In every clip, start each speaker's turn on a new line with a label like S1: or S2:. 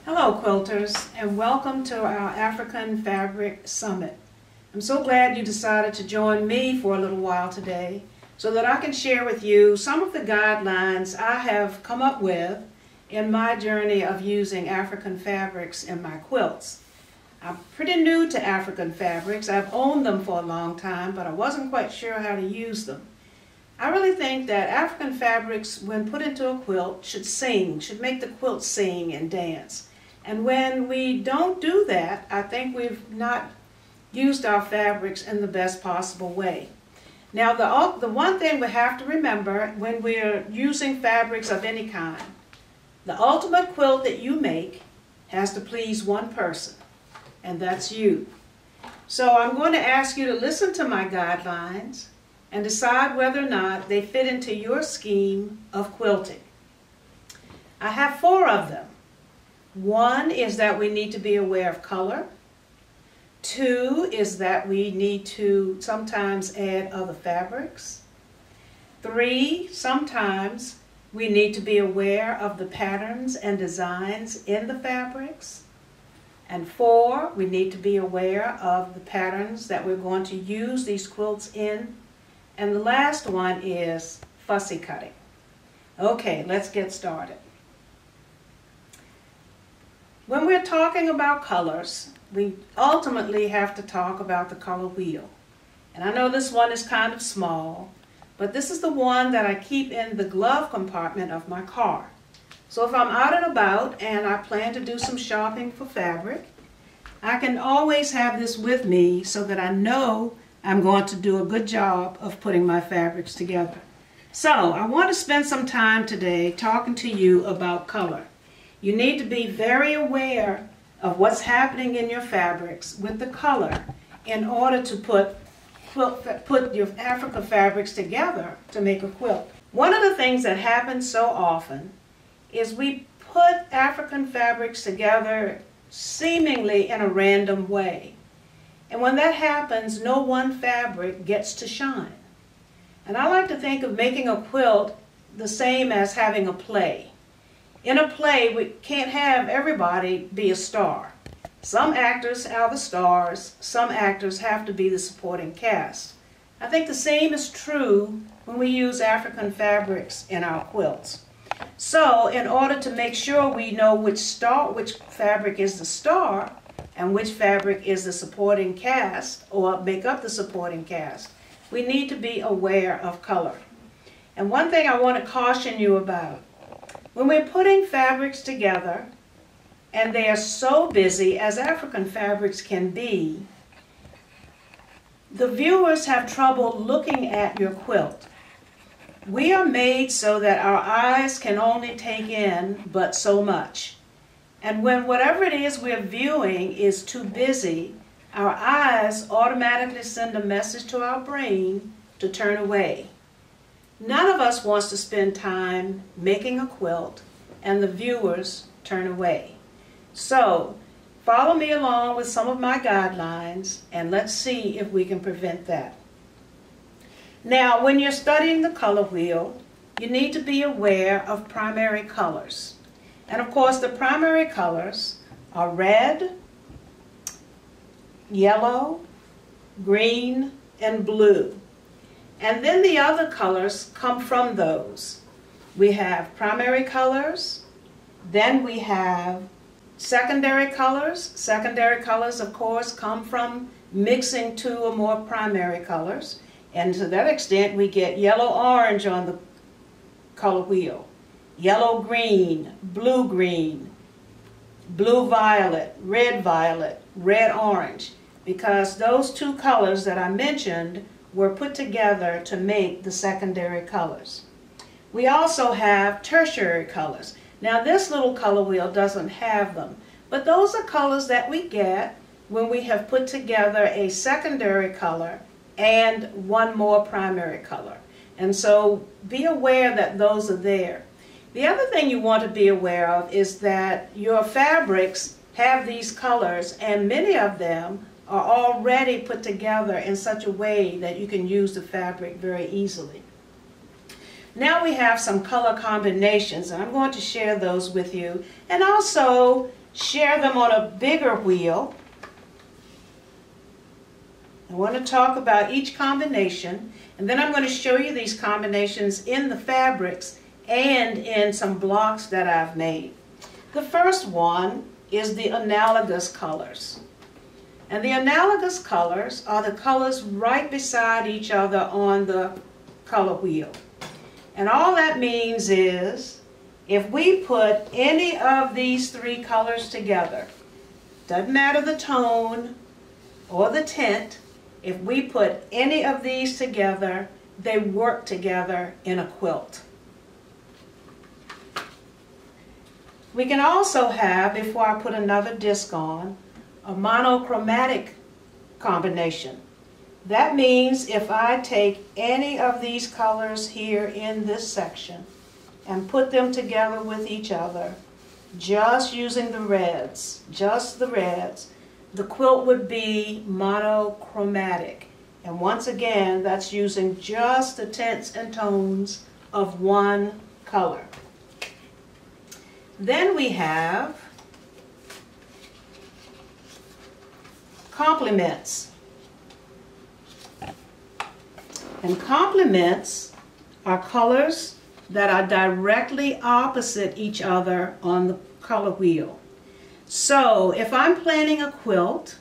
S1: Hello quilters, and welcome to our African Fabric Summit. I'm so glad you decided to join me for a little while today so that I can share with you some of the guidelines I have come up with in my journey of using African fabrics in my quilts. I'm pretty new to African fabrics. I've owned them for a long time, but I wasn't quite sure how to use them. I really think that African fabrics, when put into a quilt, should make the quilt sing and dance. And when we don't do that, I think we've not used our fabrics in the best possible way. Now, the one thing we have to remember when we're using fabrics of any kind, the ultimate quilt that you make has to please one person, and that's you. So I'm going to ask you to listen to my guidelines and decide whether or not they fit into your scheme of quilting. I have 4 of them. 1 is that we need to be aware of color. 2 is that we need to sometimes add other fabrics. 3, sometimes we need to be aware of the patterns and designs in the fabrics. And 4, we need to be aware of the patterns that we're going to use these quilts in. And the last one is fussy cutting. Okay, let's get started. When we're talking about colors, we ultimately have to talk about the color wheel. And I know this one is kind of small, but this is the one that I keep in the glove compartment of my car. So if I'm out and about and I plan to do some shopping for fabric, I can always have this with me so that I know I'm going to do a good job of putting my fabrics together. So I want to spend some time today talking to you about color. You need to be very aware of what's happening in your fabrics with the color in order to put your African fabrics together to make a quilt. One of the things that happens so often is we put African fabrics together seemingly in a random way. And when that happens, no one fabric gets to shine. And I like to think of making a quilt the same as having a play. In a play, we can't have everybody be a star. Some actors are the stars, some actors have to be the supporting cast. I think the same is true when we use African fabrics in our quilts. So, in order to make sure we know which fabric is the star and which fabric is the supporting cast or make up the supporting cast, we need to be aware of color. And one thing I want to caution you about, when we're putting fabrics together, and they are so busy as African fabrics can be, the viewers have trouble looking at your quilt. We are made so that our eyes can only take in but so much. And when whatever it is we're viewing is too busy, our eyes automatically send a message to our brain to turn away. None of us wants to spend time making a quilt and the viewers turn away. So, follow me along with some of my guidelines and let's see if we can prevent that. Now, when you're studying the color wheel, you need to be aware of primary colors. And of course, the primary colors are red, yellow, green, and blue. And then the other colors come from those. We have primary colors, then we have secondary colors. Secondary colors, of course, come from mixing 2 or more primary colors. And to that extent, we get yellow-orange on the color wheel, yellow-green, blue-green, blue-violet, red-orange, because those 2 colors that I mentioned were put together to make the secondary colors. We also have tertiary colors. Now this little color wheel doesn't have them, but those are colors that we get when we have put together a secondary color and 1 more primary color. And so be aware that those are there. The other thing you want to be aware of is that your fabrics have these colors, and many of them are already put together in such a way that you can use the fabric very easily. Now we have some color combinations, and I'm going to share those with you and also share them on a bigger wheel. I want to talk about each combination, and then I'm going to show you these combinations in the fabrics and in some blocks that I've made. The first one is the analogous colors. And the analogous colors are the colors right beside each other on the color wheel. And all that means is if we put any of these three colors together, doesn't matter the tone or the tint, if we put any of these together, they work together in a quilt. We can also have, before I put another disc on, a monochromatic combination. That means if I take any of these colors here in this section and put them together with each other, just using the reds, just the reds, the quilt would be monochromatic. And once again, that's using just the tints and tones of one color. Then we have complements. And complements are colors that are directly opposite each other on the color wheel. So if I'm planning a quilt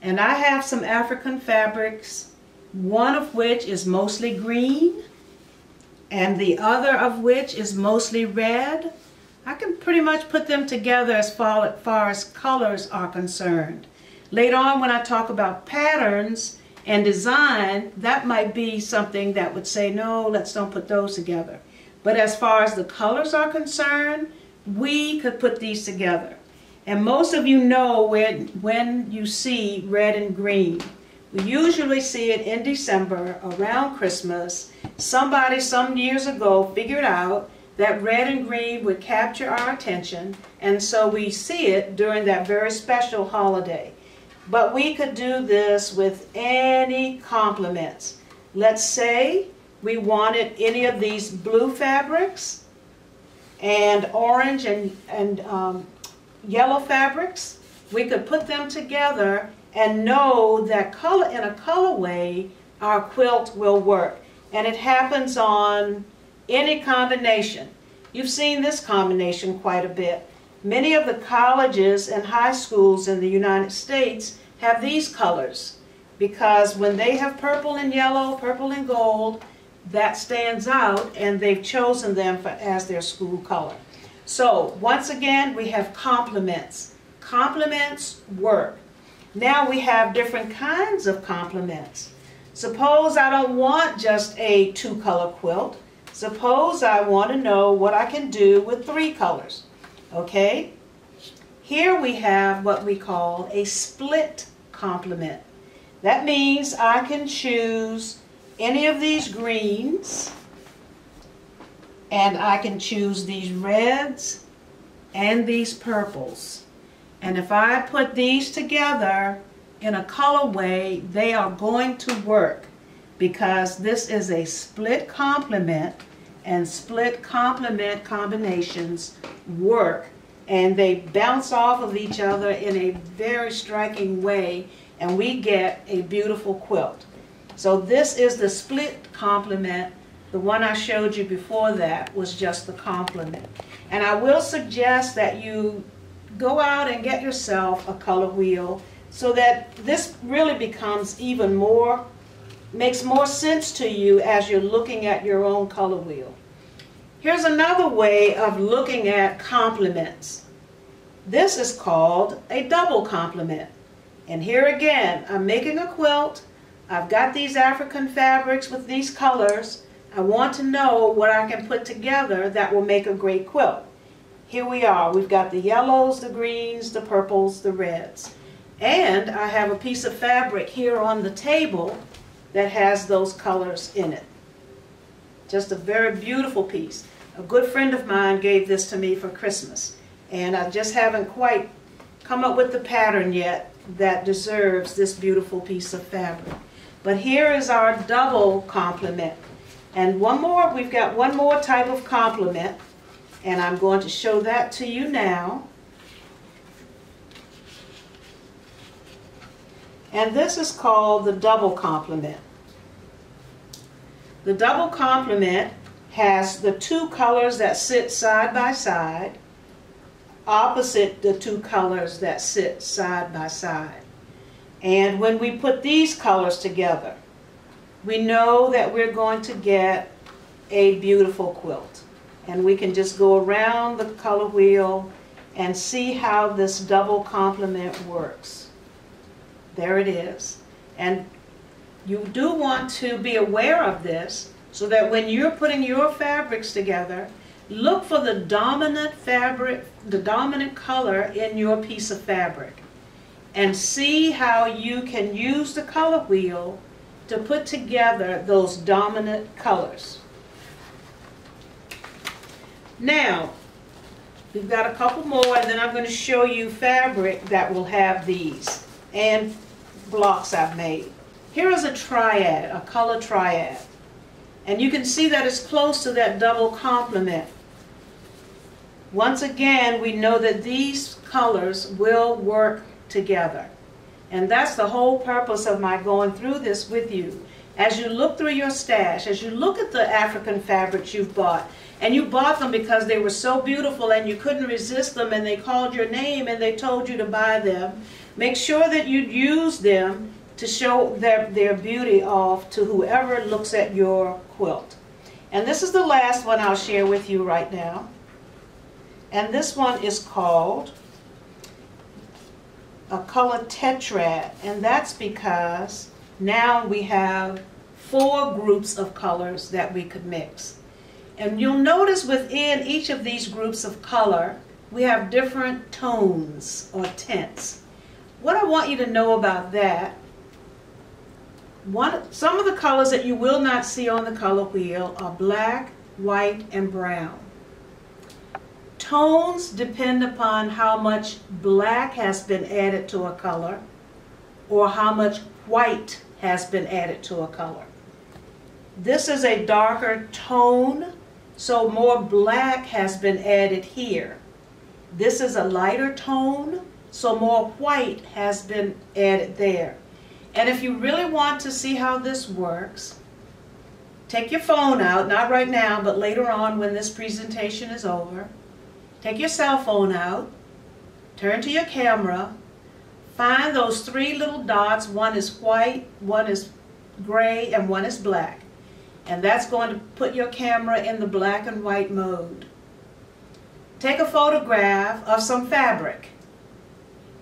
S1: and I have some African fabrics, one of which is mostly green and the other of which is mostly red, I can pretty much put them together as far as colors are concerned. Later on, when I talk about patterns and design, that might be something that would say, no, let's don't put those together. But as far as the colors are concerned, we could put these together. And most of you know when you see red and green. We usually see it in December, around Christmas. Somebody some years ago figured out that red and green would capture our attention, and so we see it during that very special holiday. But we could do this with any complements. Let's say we wanted any of these blue fabrics and orange and yellow fabrics. We could put them together and know that color in a colorway, our quilt will work. And it happens on any combination. You've seen this combination quite a bit. Many of the colleges and high schools in the United States have these colors because when they have purple and yellow, purple and gold, that stands out, and they've chosen them as their school color. So once again, we have complements. Complements work. Now we have different kinds of complements. Suppose I don't want just a two-color quilt. Suppose I want to know what I can do with three colors. Okay? Here we have what we call a split complement. That means I can choose any of these greens, and I can choose these reds and these purples. And if I put these together in a colorway, they are going to work because this is a split complement, and split complement combinations work, and they bounce off of each other in a very striking way, and we get a beautiful quilt. So this is the split complement. The one I showed you before that was just the complement. And I will suggest that you go out and get yourself a color wheel so that this really becomes even more, makes more sense to you as you're looking at your own color wheel. Here's another way of looking at complements. This is called a double complement. And here again, I'm making a quilt. I've got these African fabrics with these colors. I want to know what I can put together that will make a great quilt. Here we are. We've got the yellows, the greens, the purples, the reds. And I have a piece of fabric here on the table that has those colors in it. Just a very beautiful piece. A good friend of mine gave this to me for Christmas, and I just haven't quite come up with the pattern yet that deserves this beautiful piece of fabric. But here is our double complement. And one more, we've got one more type of complement, and I'm going to show that to you now. And this is called the double complement. The double complement has the two colors that sit side by side, opposite the two colors that sit side by side. And when we put these colors together, we know that we're going to get a beautiful quilt. And we can just go around the color wheel and see how this double complement works. There it is. And you do want to be aware of this so that when you're putting your fabrics together, look for the dominant fabric, the dominant color in your piece of fabric, and see how you can use the color wheel to put together those dominant colors. Now, we've got a couple more, and then I'm going to show you fabric that will have these and blocks I've made. Here is a triad, a color triad, and you can see that it's close to that double complement. Once again, we know that these colors will work together. And that's the whole purpose of my going through this with you. As you look through your stash, as you look at the African fabrics you've bought, and you bought them because they were so beautiful and you couldn't resist them, and they called your name and they told you to buy them, make sure that you use them to show their beauty off to whoever looks at your quilt. And this is the last one I'll share with you right now. And this one is called a color tetrad, and that's because now we have 4 groups of colors that we could mix. And you'll notice within each of these groups of color, we have different tones or tints. What I want you to know about that, some of the colors that you will not see on the color wheel are black, white, and brown. Tones depend upon how much black has been added to a color or how much white has been added to a color. This is a darker tone, so more black has been added here. This is a lighter tone, so more white has been added there. And if you really want to see how this works, take your phone out, not right now, but later on when this presentation is over. Take your cell phone out, turn to your camera, find those 3 little dots. One is white, one is gray, and one is black. And that's going to put your camera in the black and white mode. Take a photograph of some fabric.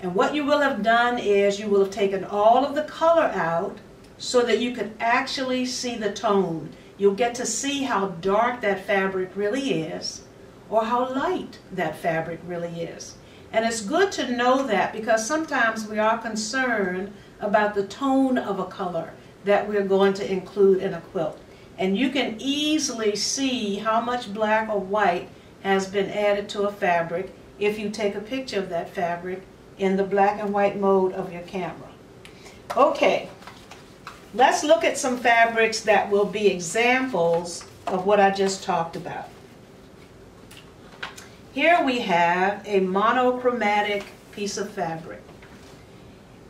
S1: And what you will have done is you will have taken all of the color out so that you can actually see the tone. You'll get to see how dark that fabric really is, or how light that fabric really is. And it's good to know that because sometimes we are concerned about the tone of a color that we're going to include in a quilt. And you can easily see how much black or white has been added to a fabric if you take a picture of that fabric in the black and white mode of your camera. Okay, let's look at some fabrics that will be examples of what I just talked about. Here we have a monochromatic piece of fabric.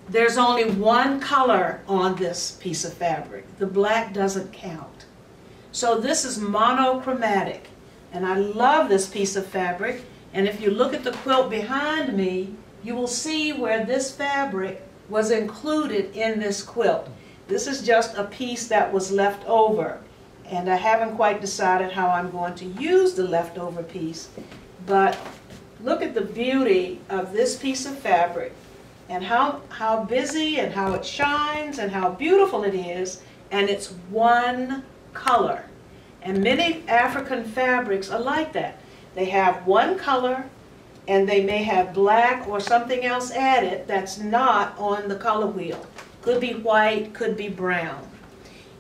S1: There's only one color on this piece of fabric. The black doesn't count. So this is monochromatic. And I love this piece of fabric. And if you look at the quilt behind me, you will see where this fabric was included in this quilt. This is just a piece that was left over. And I haven't quite decided how I'm going to use the leftover piece. But look at the beauty of this piece of fabric and how busy and how it shines and how beautiful it is, and it's one color. And many African fabrics are like that. They have one color and they may have black or something else added that's not on the color wheel. Could be white, could be brown.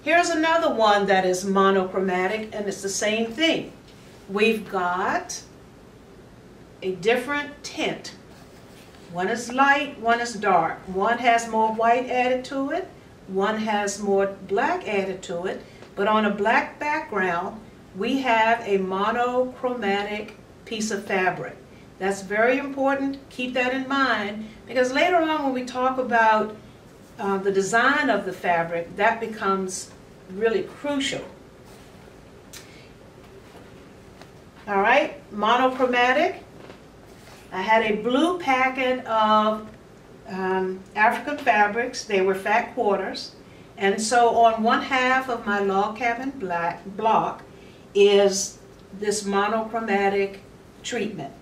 S1: Here's another one that is monochromatic, and it's the same thing. We've got a different tint. One is light, one is dark. One has more white added to it, one has more black added to it, But on a black background, we have a monochromatic piece of fabric. That's very important. Keep that in mind, because later on when we talk about the design of the fabric, that becomes really crucial. All right, monochromatic. I had a blue packet of African fabrics. They were fat quarters. And so on one half of my log cabin block is this monochromatic treatment,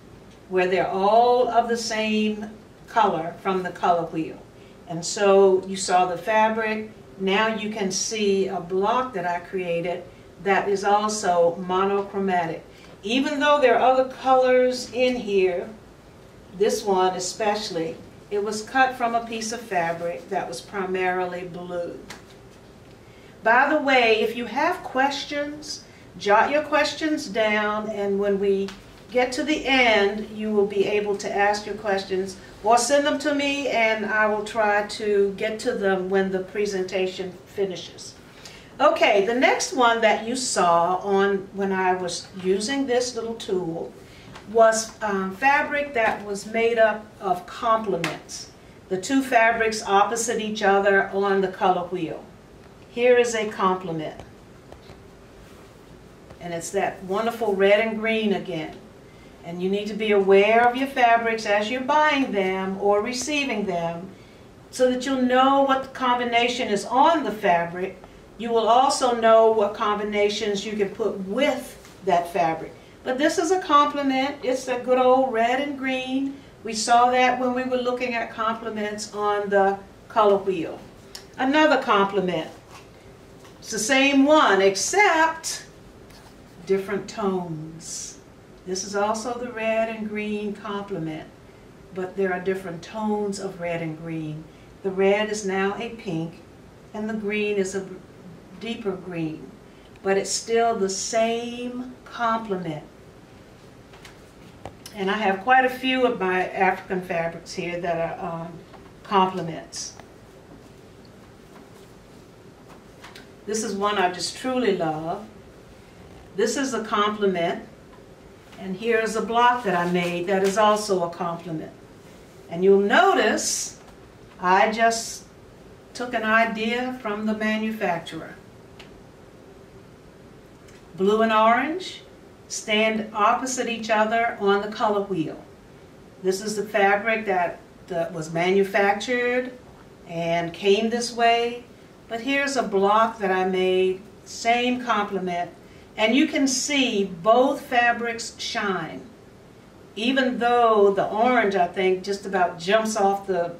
S1: where they're all of the same color from the color wheel. And so you saw the fabric. Now you can see a block that I created that is also monochromatic. Even though there are other colors in here, this one especially, it was cut from a piece of fabric that was primarily blue. By the way, if you have questions, jot your questions down, and when we get to the end, you will be able to ask your questions or send them to me, and I will try to get to them when the presentation finishes. Okay, the next one that you saw when I was using this little tool was fabric that was made up of complements. The two fabrics opposite each other on the color wheel. Here is a complement. And it's that wonderful red and green again. And you need to be aware of your fabrics as you're buying them or receiving them, so that you'll know what the combination is on the fabric. You will also know what combinations you can put with that fabric. But this is a complement. It's a good old red and green. We saw that when we were looking at complements on the color wheel. Another complement. It's the same one, except different tones. This is also the red and green complement, but there are different tones of red and green. The red is now a pink, and the green is a deeper green, but it's still the same complement. And I have quite a few of my African fabrics here that are complements. This is one I just truly love. This is a complement, and here's a block that I made that is also a complement. And you'll notice I just took an idea from the manufacturer. Blue and orange stand opposite each other on the color wheel. This is the fabric that was manufactured and came this way. But here's a block that I made, same complement, and you can see both fabrics shine. Even though the orange, I think, just about jumps off the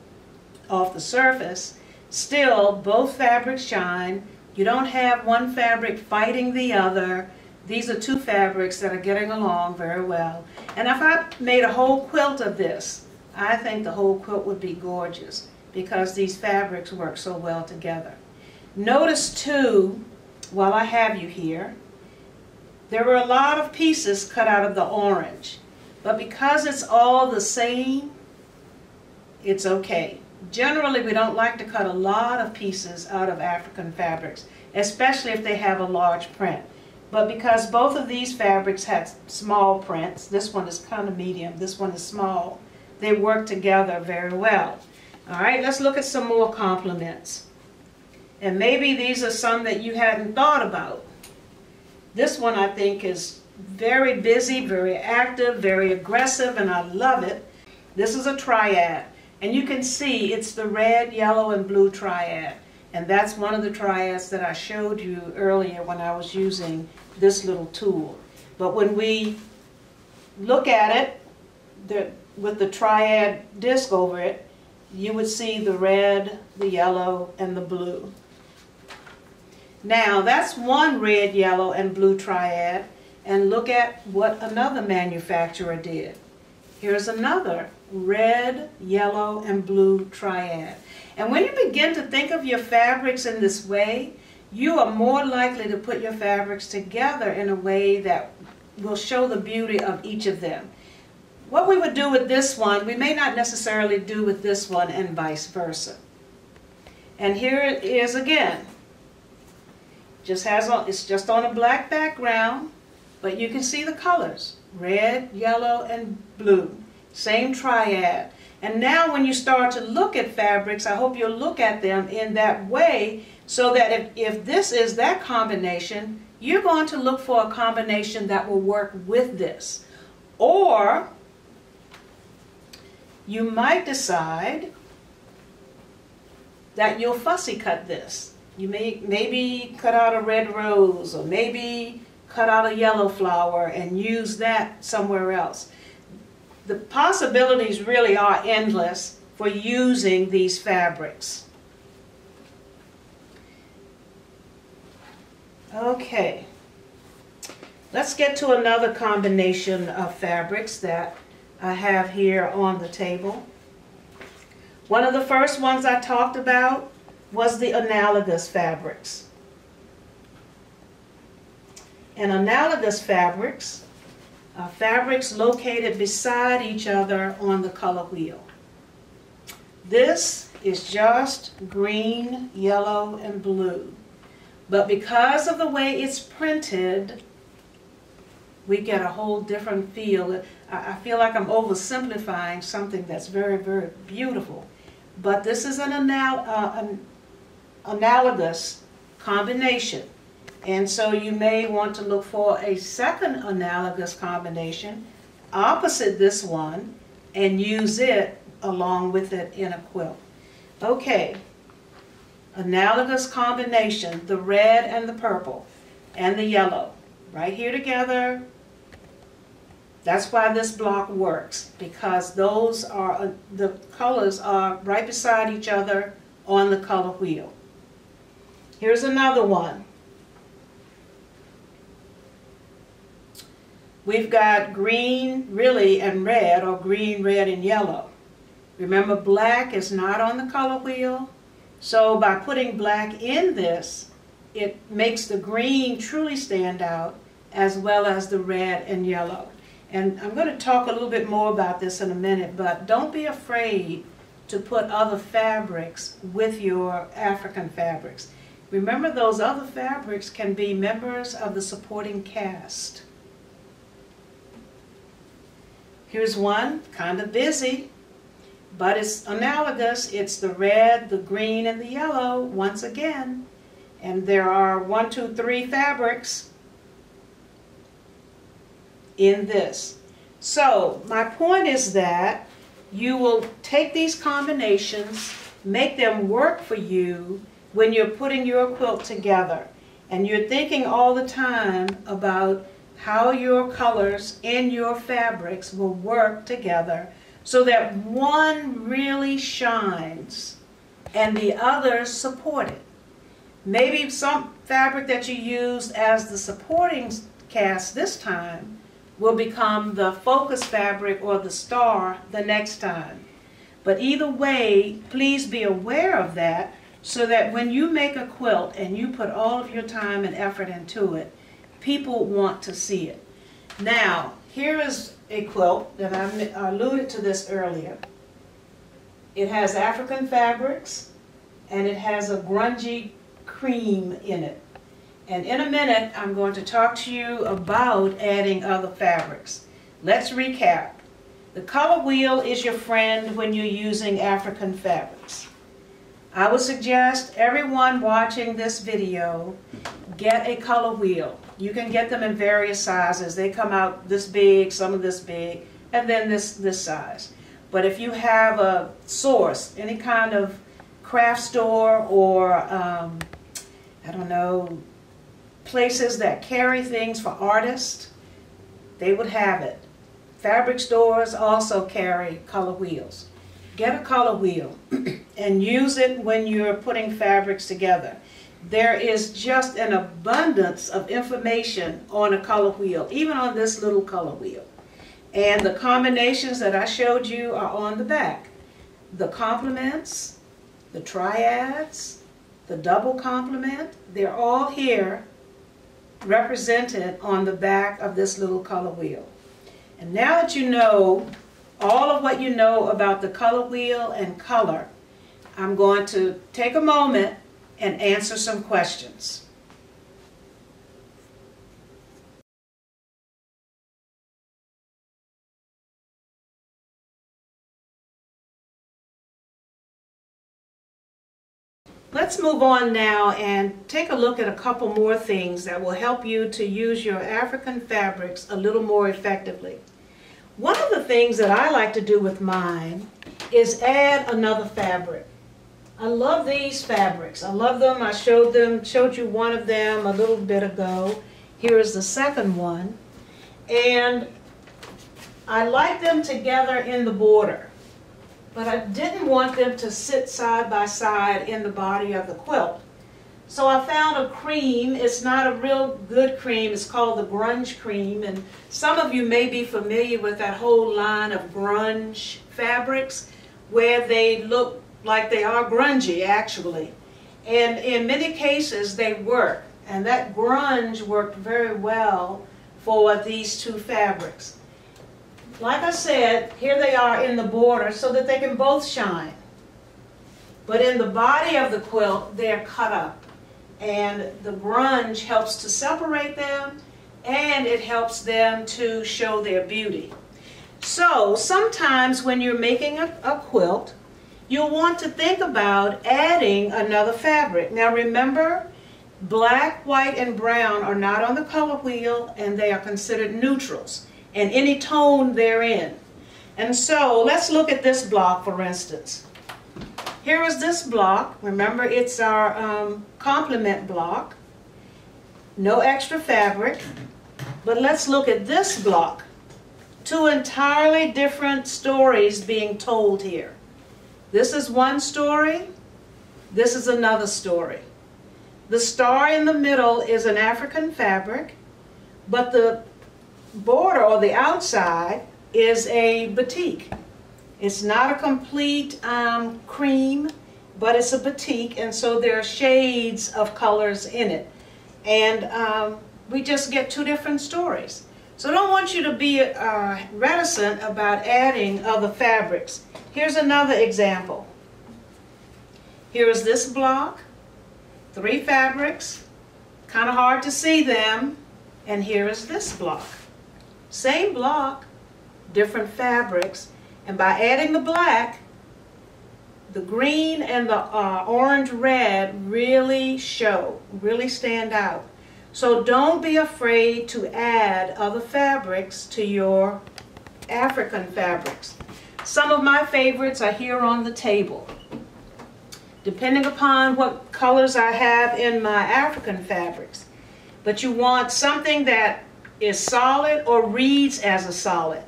S1: surface, still both fabrics shine. You don't have one fabric fighting the other. These are two fabrics that are getting along very well. And if I made a whole quilt of this, I think the whole quilt would be gorgeous because these fabrics work so well together. Notice too, while I have you here, there were a lot of pieces cut out of the orange. But because it's all the same, it's okay. Generally, we don't like to cut a lot of pieces out of African fabrics, especially if they have a large print. But because both of these fabrics had small prints, this one is kind of medium, this one is small, they work together very well. All right, let's look at some more complements. And maybe these are some that you hadn't thought about. This one I think is very busy, very active, very aggressive, and I love it. This is a triad. And you can see it's the red, yellow, and blue triad. And that's one of the triads that I showed you earlier when I was using this little tool. But when we look at it with the triad disc over it, you would see the red, the yellow, and the blue. Now that's one red, yellow, and blue triad, and look at what another manufacturer did. Here's another red, yellow, and blue triad. And when you begin to think of your fabrics in this way, you are more likely to put your fabrics together in a way that will show the beauty of each of them. What we would do with this one, we may not necessarily do with this one, and vice versa. And here it is again. It's just on a black background, but you can see the colors, red, yellow, and blue. Same triad. And now when you start to look at fabrics, I hope you'll look at them in that way, so that if this is that combination, you're going to look for a combination that will work with this. Or you might decide that you'll fussy cut this. You may maybe cut out a red rose, or maybe cut out a yellow flower and use that somewhere else. The possibilities really are endless for using these fabrics. Okay, let's get to another combination of fabrics that I have here on the table. One of the first ones I talked about was the analogous fabrics. And analogous fabrics are fabrics located beside each other on the color wheel. This is just green, yellow, and blue. But because of the way it's printed, we get a whole different feel. I feel like I'm oversimplifying something that's very, very beautiful. But this is an analogous combination. And so you may want to look for a second analogous combination opposite this one and use it along with it in a quilt. Okay, analogous combination, the red and the purple and the yellow, right here together. That's why this block works, because those are, the colors are right beside each other on the color wheel. Here's another one. We've got green, really, and red, or green, red, and yellow. Remember, black is not on the color wheel, so by putting black in this, it makes the green truly stand out, as well as the red and yellow. And I'm going to talk a little bit more about this in a minute, but don't be afraid to put other fabrics with your African fabrics. Remember, those other fabrics can be members of the supporting cast. Here's one, kind of busy, but it's analogous. It's the red, the green, and the yellow once again. And there are 1, 2, 3 fabrics in this. So my point is that you will take these combinations, make them work for you when you're putting your quilt together. And you're thinking all the time about how your colors in your fabrics will work together so that one really shines and the others support it. Maybe some fabric that you use as the supporting cast this time will become the focus fabric or the star the next time. But either way, please be aware of that so that when you make a quilt and you put all of your time and effort into it, people want to see it. Now, here is a quilt that I alluded to this earlier. It has African fabrics and it has a grungy cream in it. And in a minute, I'm going to talk to you about adding other fabrics. Let's recap. The color wheel is your friend when you're using African fabrics. I would suggest everyone watching this video get a color wheel. You can get them in various sizes. They come out this big, some of this big, and then this size. But if you have a source, any kind of craft store or, I don't know, places that carry things for artists, they would have it. Fabric stores also carry color wheels. Get a color wheel and use it when you're putting fabrics together. There is just an abundance of information on a color wheel, even on this little color wheel. And the combinations that I showed you are on the back. The complements, the triads, the double complement, they're all here represented on the back of this little color wheel. And now that you know all of what you know about the color wheel and color, I'm going to take a moment and answer some questions. Let's move on now and take a look at a couple more things that will help you to use your African fabrics a little more effectively. One of the things that I like to do with mine is add another fabric. I love these fabrics. I love them. I showed you one of them a little bit ago. Here is the second one. And I like them together in the border, but I didn't want them to sit side by side in the body of the quilt. So I found a cream. It's not a real good cream. It's called the grunge cream. And some of you may be familiar with that whole line of grunge fabrics where they look like they are grungy, actually. And in many cases, they work. And that grunge worked very well for these two fabrics. Like I said, here they are in the border so that they can both shine. But in the body of the quilt, they're cut up. And the grunge helps to separate them, and it helps them to show their beauty. So sometimes when you're making a quilt, you'll want to think about adding another fabric. Now remember, black, white, and brown are not on the color wheel, and they are considered neutrals, and any tone they're in. And so let's look at this block, for instance. Here is this block. Remember, it's our complement block. No extra fabric. But let's look at this block. Two entirely different stories being told here. This is one story. This is another story. The star in the middle is an African fabric, but the border or the outside is a batik. It's not a complete cream, but it's a batik, and so there are shades of colors in it. And we just get two different stories. So I don't want you to be reticent about adding other fabrics. Here's another example. Here is this block, 3 fabrics, kind of hard to see them, and here is this block. Same block, different fabrics, and by adding the black, the green and the orange red really show, really stand out. So don't be afraid to add other fabrics to your African fabrics. Some of my favorites are here on the table. Depending upon what colors I have in my African fabrics. But you want something that is solid or reads as a solid.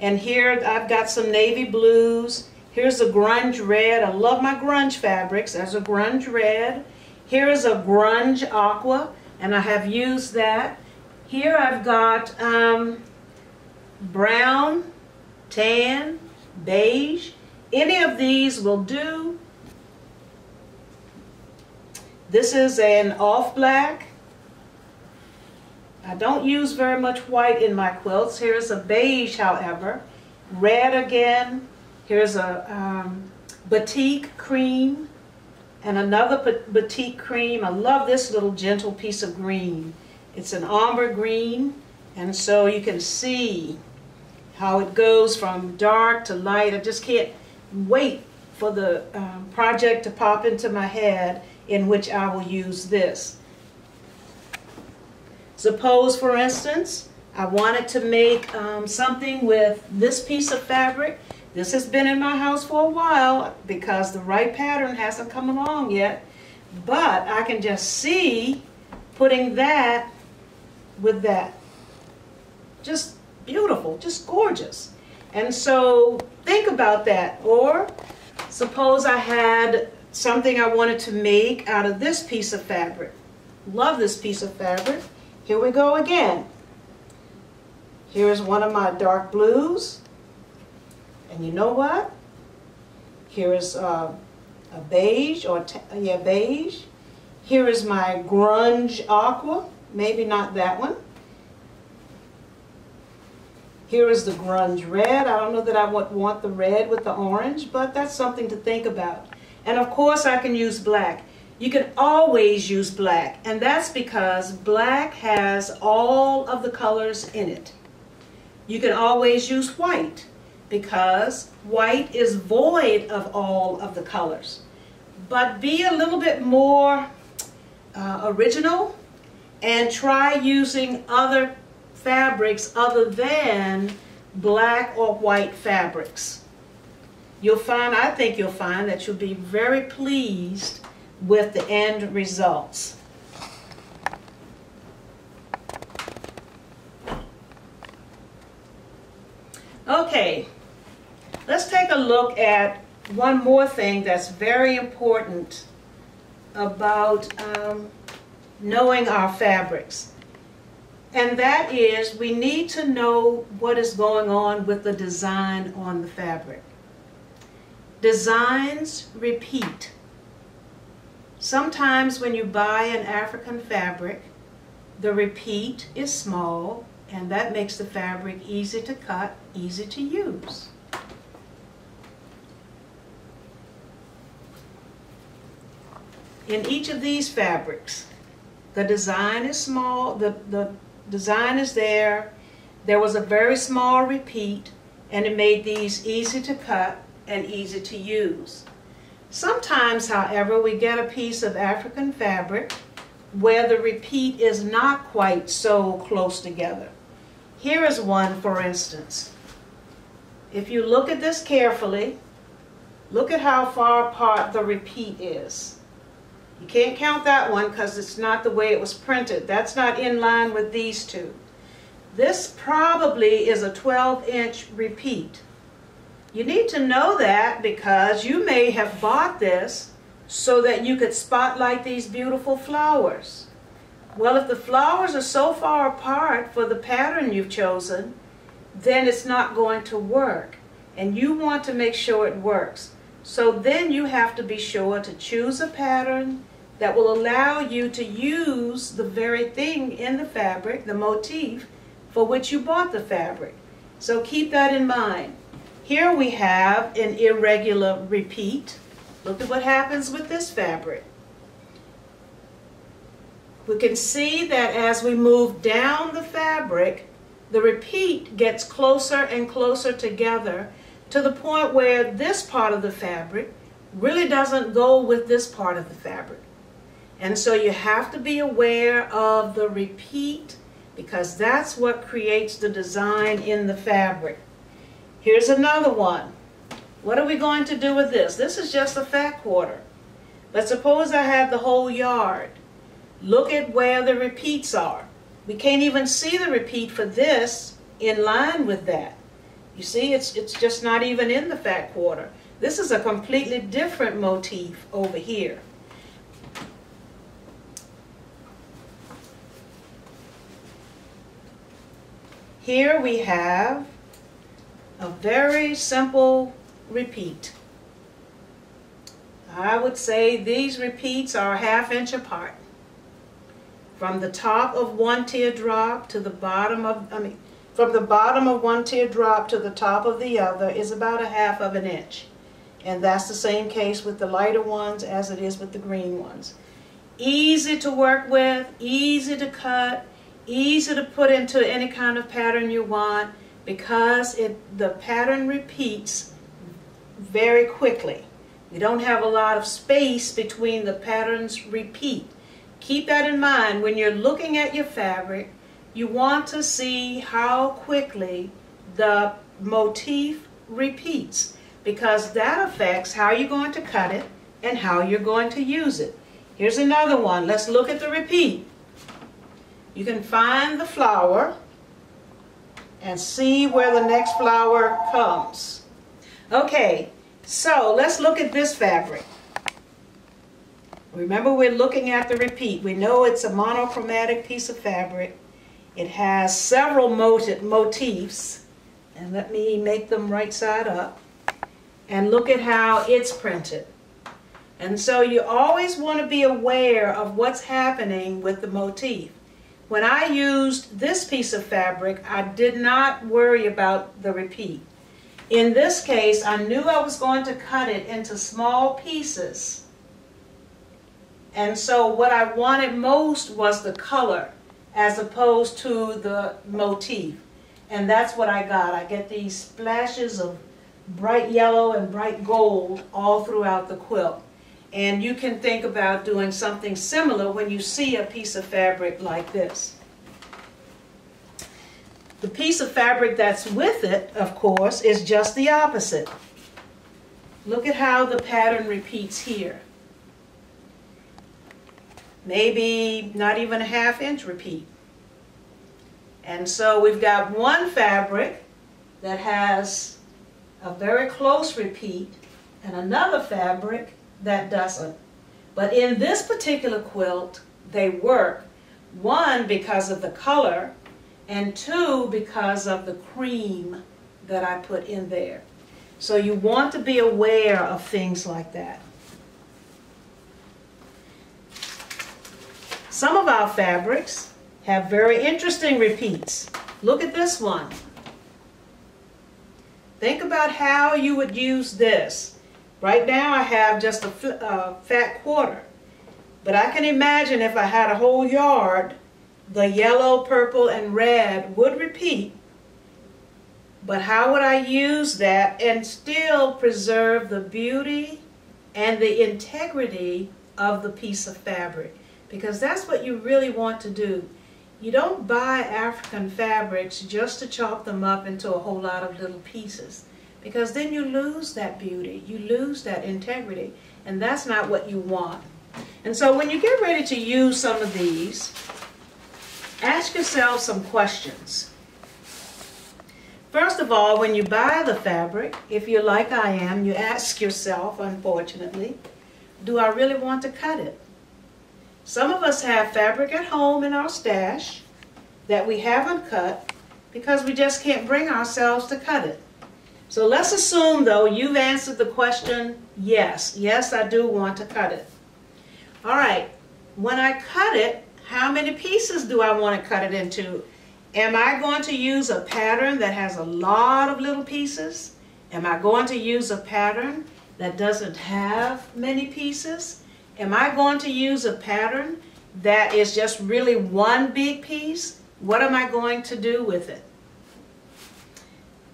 S1: And here I've got some navy blues. Here's a grunge red. I love my grunge fabrics. There's a grunge red. Here is a grunge aqua, and I have used that. Here I've got brown, tan, beige. Any of these will do. This is an off black. I don't use very much white in my quilts. Here's a beige, however. Red again. Here's a batik cream and another batik cream. I love this little gentle piece of green. It's an ombre green, and so you can see how it goes from dark to light. I just can't wait for the project to pop into my head in which I will use this. Suppose, for instance, I wanted to make something with this piece of fabric. This has been in my house for a while because the right pattern hasn't come along yet. But I can just see putting that with that. Just beautiful, just gorgeous. And so think about that. Or suppose I had something I wanted to make out of this piece of fabric. Love this piece of fabric. Here we go again. Here's one of my dark blues. And you know what? Here is a beige, or beige. Here is my grunge aqua. Maybe not that one. Here is the grunge red. I don't know that I would want the red with the orange, but that's something to think about. And of course I can use black. You can always use black, and that's because black has all of the colors in it. You can always use white because white is void of all of the colors. but be a little bit more original and try using other fabrics other than black or white fabrics. You'll find, I think you'll find that you'll be very pleased with the end results. Okay, let's take a look at one more thing that's very important about knowing our fabrics. And that is, we need to know what is going on with the design on the fabric. Designs repeat. Sometimes when you buy an African fabric, the repeat is small, and that makes the fabric easy to cut, easy to use. In each of these fabrics, the design is small, the design is there, there was a very small repeat, and it made these easy to cut and easy to use. Sometimes, however, we get a piece of African fabric where the repeat is not quite so close together. Here is one, for instance. If you look at this carefully, look at how far apart the repeat is. You can't count that one because it's not the way it was printed. That's not in line with these two. This probably is a 12-inch repeat. You need to know that because you may have bought this so that you could spotlight these beautiful flowers. Well, if the flowers are so far apart for the pattern you've chosen, then it's not going to work. And you want to make sure it works. So then you have to be sure to choose a pattern that will allow you to use the very thing in the fabric, the motif, for which you bought the fabric. So keep that in mind. Here we have an irregular repeat. Look at what happens with this fabric. We can see that as we move down the fabric, the repeat gets closer and closer together to the point where this part of the fabric really doesn't go with this part of the fabric. And so you have to be aware of the repeat because that's what creates the design in the fabric. Here's another one. What are we going to do with this? This is just a fat quarter. But suppose I had the whole yard. Look at where the repeats are. We can't even see the repeat for this in line with that. You see, it's just not even in the fat quarter. This is a completely different motif over here. Here we have a very simple repeat. I would say these repeats are a ½ inch apart. From the top of one teardrop to the bottom of, from the bottom of one teardrop to the top of the other is about a ½ inch. And that's the same case with the lighter ones as it is with the green ones. Easy to work with, easy to cut, easy to put into any kind of pattern you want because the pattern repeats very quickly. We don't have a lot of space between the patterns repeat. Keep that in mind when you're looking at your fabric. You want to see how quickly the motif repeats because that affects how you're going to cut it and how you're going to use it. Here's another one. Let's look at the repeat. You can find the flower and see where the next flower comes. Okay, so let's look at this fabric. Remember, we're looking at the repeat. We know it's a monochromatic piece of fabric. It has several motifs, and let me make them right side up. And look at how it's printed. And so you always want to be aware of what's happening with the motif. When I used this piece of fabric, I did not worry about the repeat. In this case, I knew I was going to cut it into small pieces. And so what I wanted most was the color as opposed to the motif. And that's what I got. I get these splashes of bright yellow and bright gold all throughout the quilt. And you can think about doing something similar when you see a piece of fabric like this. The piece of fabric that's with it, of course, is just the opposite. Look at how the pattern repeats here. Maybe not even a ½ inch repeat. And so we've got one fabric that has a very close repeat and another fabric that doesn't. But in this particular quilt, they work, one, because of the color, and two, because of the cream that I put in there. So you want to be aware of things like that. Some of our fabrics have very interesting repeats. Look at this one. Think about how you would use this. Right now I have just a fat quarter. But I can imagine if I had a whole yard, the yellow, purple, and red would repeat. But how would I use that and still preserve the beauty and the integrity of the piece of fabric? Because that's what you really want to do. You don't buy African fabrics just to chop them up into a whole lot of little pieces, because then you lose that beauty, you lose that integrity, and that's not what you want. And so when you get ready to use some of these, ask yourself some questions. First of all, when you buy the fabric, if you're like I am, you ask yourself, unfortunately, do I really want to cut it? Some of us have fabric at home in our stash that we haven't cut because we just can't bring ourselves to cut it. So let's assume, though, you've answered the question, yes. Yes, I do want to cut it. All right, when I cut it, how many pieces do I want to cut it into? Am I going to use a pattern that has a lot of little pieces? Am I going to use a pattern that doesn't have many pieces? Am I going to use a pattern that is just really one big piece? What am I going to do with it?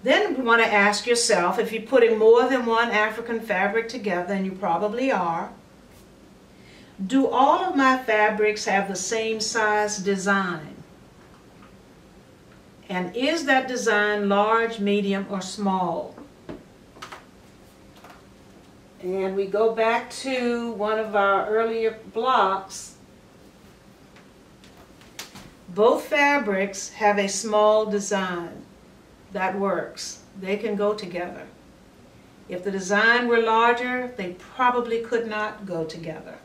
S1: Then you want to ask yourself, if you're putting more than one African fabric together, and you probably are, do all of my fabrics have the same size design? And is that design large, medium, or small? And we go back to one of our earlier blocks. Both fabrics have a small design. That works. They can go together. If the design were larger, they probably could not go together.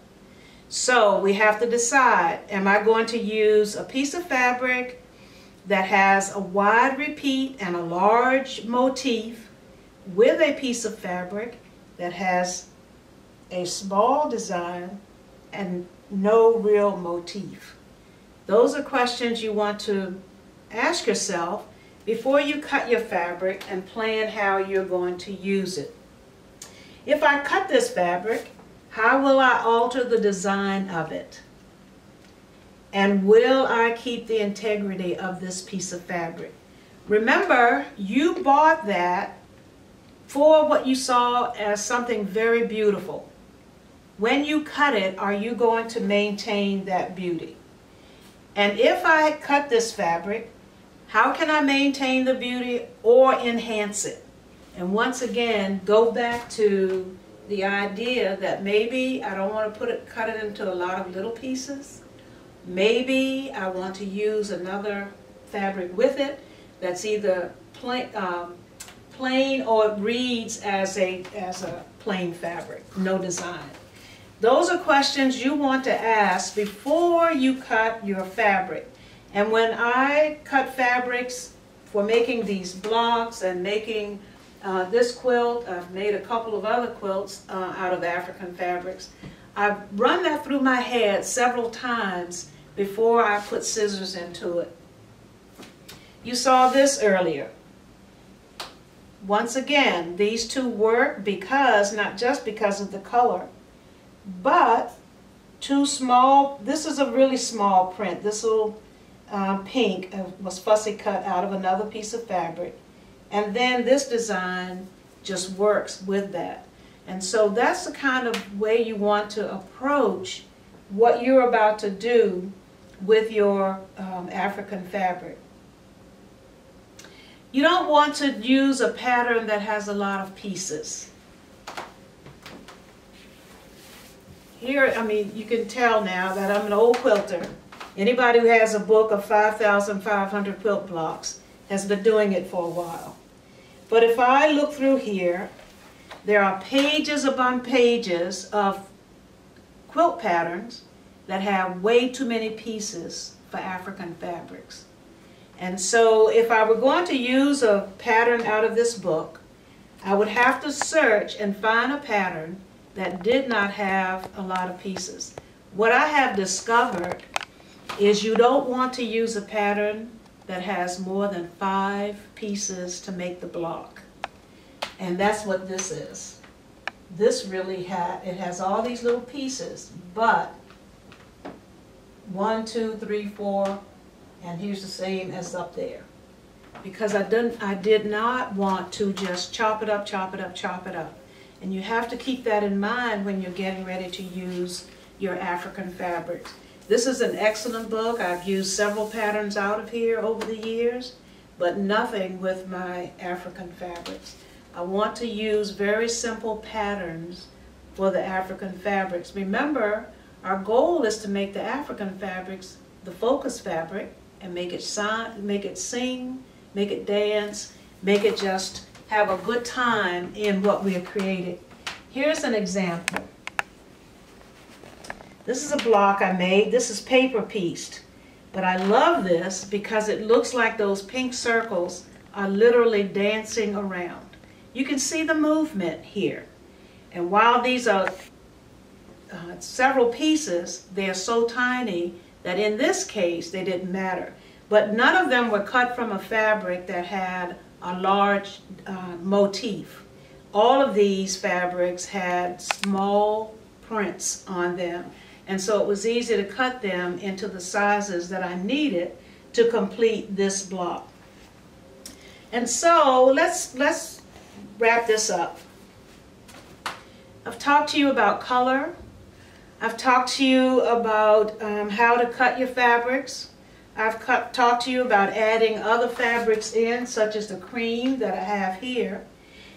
S1: So we have to decide, am I going to use a piece of fabric that has a wide repeat and a large motif with a piece of fabric that has a small design and no real motif? Those are questions you want to ask yourself before you cut your fabric and plan how you're going to use it. If I cut this fabric, how will I alter the design of it? And will I keep the integrity of this piece of fabric? Remember, you bought that for what you saw as something very beautiful. When you cut it, are you going to maintain that beauty? And if I cut this fabric, how can I maintain the beauty or enhance it? And once again, go back to the idea that maybe I don't want to cut it into a lot of little pieces. Maybe I want to use another fabric with it that's either plain or it reads as a plain fabric, no design. Those are questions you want to ask before you cut your fabric. And when I cut fabrics for making these blocks and making this quilt, I've made a couple of other quilts out of African fabrics, I've run that through my head several times before I put scissors into it. You saw this earlier. Once again, these two work because, not just because of the color, but two small, this is a really small print. This little pink was fussy cut out of another piece of fabric. And then this design just works with that. And so that's the kind of way you want to approach what you're about to do with your African fabric. You don't want to use a pattern that has a lot of pieces. Here, I mean, you can tell now that I'm an old quilter. Anybody who has a book of 5,500 quilt blocks has been doing it for a while. But if I look through here, there are pages upon pages of quilt patterns that have way too many pieces for African fabrics. And so if I were going to use a pattern out of this book, I would have to search and find a pattern that did not have a lot of pieces. What I have discovered is you don't want to use a pattern that has more than 5 pieces to make the block. And that's what this is. This really has all these little pieces, but 1, 2, 3, 4, and here's the same as up there. Because I did not want to just chop it up, chop it up, chop it up. And you have to keep that in mind when you're getting ready to use your African fabrics. This is an excellent book. I've used several patterns out of here over the years, but nothing with my African fabrics. I want to use very simple patterns for the African fabrics. Remember, our goal is to make the African fabrics the focus fabric and make it sing, make it dance, make it just have a good time in what we have created. Here's an example. This is a block I made. This is paper pieced. But I love this because it looks like those pink circles are literally dancing around. You can see the movement here. And while these are several pieces, they are so tiny that in this case they didn't matter. But none of them were cut from a fabric that had a large motif. All of these fabrics had small prints on them, and so it was easy to cut them into the sizes that I needed to complete this block. And so let's wrap this up. I've talked to you about color. I've talked to you about how to cut your fabrics. I've talked to you about adding other fabrics in, such as the cream that I have here.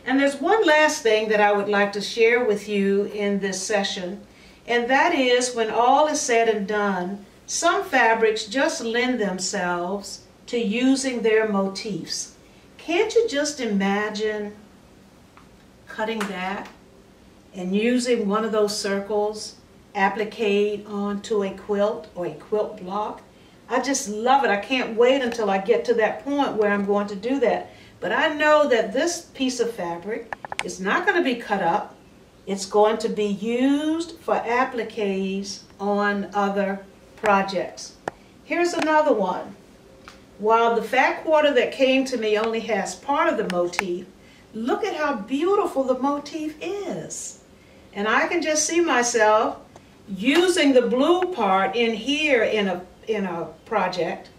S1: And there's one last thing that I would like to share with you in this session, and that is, when all is said and done, some fabrics just lend themselves to using their motifs. Can't you just imagine cutting that and using one of those circles appliqued onto a quilt or a quilt block? I just love it. I can't wait until I get to that point where I'm going to do that. But I know that this piece of fabric is not going to be cut up. It's going to be used for appliques on other projects. Here's another one. While the fat quarter that came to me only has part of the motif, look at how beautiful the motif is. And I can just see myself using the blue part in here in a project,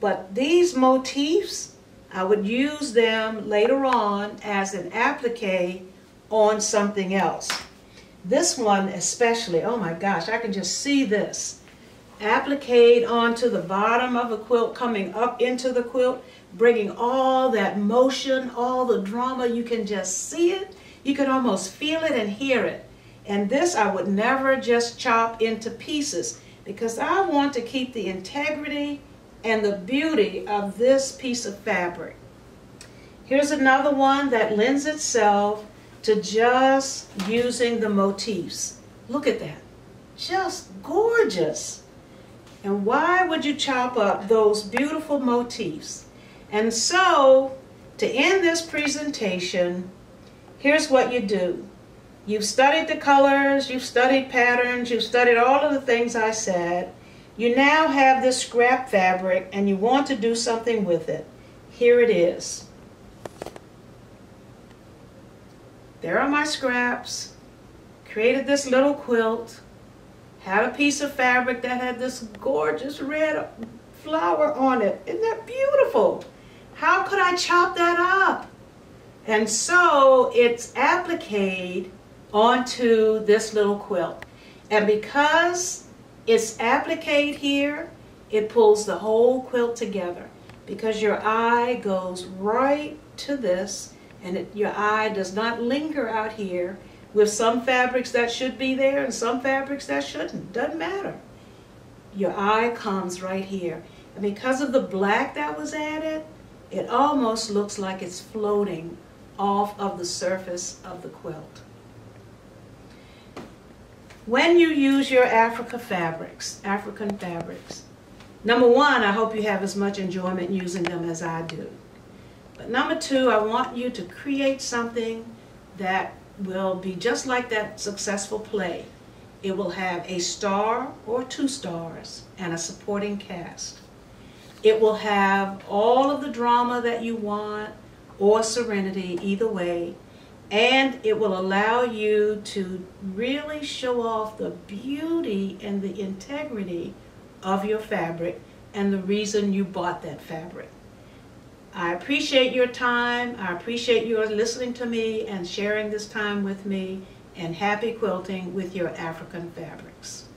S1: but these motifs, I would use them later on as an applique on something else. This one especially, oh my gosh, I can just see this. Appliqued onto the bottom of a quilt, coming up into the quilt, bringing all that motion, all the drama. You can just see it. You can almost feel it and hear it. And this I would never just chop into pieces, because I want to keep the integrity and the beauty of this piece of fabric. Here's another one that lends itself to just using the motifs. Look at that. Just gorgeous. And why would you chop up those beautiful motifs? And so, to end this presentation, here's what you do. You've studied the colors, you've studied patterns, you've studied all of the things I said. You now have this scrap fabric and you want to do something with it. Here it is. There are my scraps. Created this little quilt. Had a piece of fabric that had this gorgeous red flower on it. Isn't that beautiful? How could I chop that up? And so it's appliqued onto this little quilt. And because it's applique here, it pulls the whole quilt together, because your eye goes right to this, and your eye does not linger out here with some fabrics that should be there and some fabrics that shouldn't. Doesn't matter. Your eye comes right here. And because of the black that was added, it almost looks like it's floating off of the surface of the quilt. When you use your African fabrics, number one, I hope you have as much enjoyment using them as I do. But number two, I want you to create something that will be just like that successful play. It will have a star or 2 stars and a supporting cast. It will have all of the drama that you want, or serenity, either way, and it will allow you to really show off the beauty and the integrity of your fabric and the reason you bought that fabric. I appreciate your time. I appreciate your listening to me and sharing this time with me, and happy quilting with your African fabrics.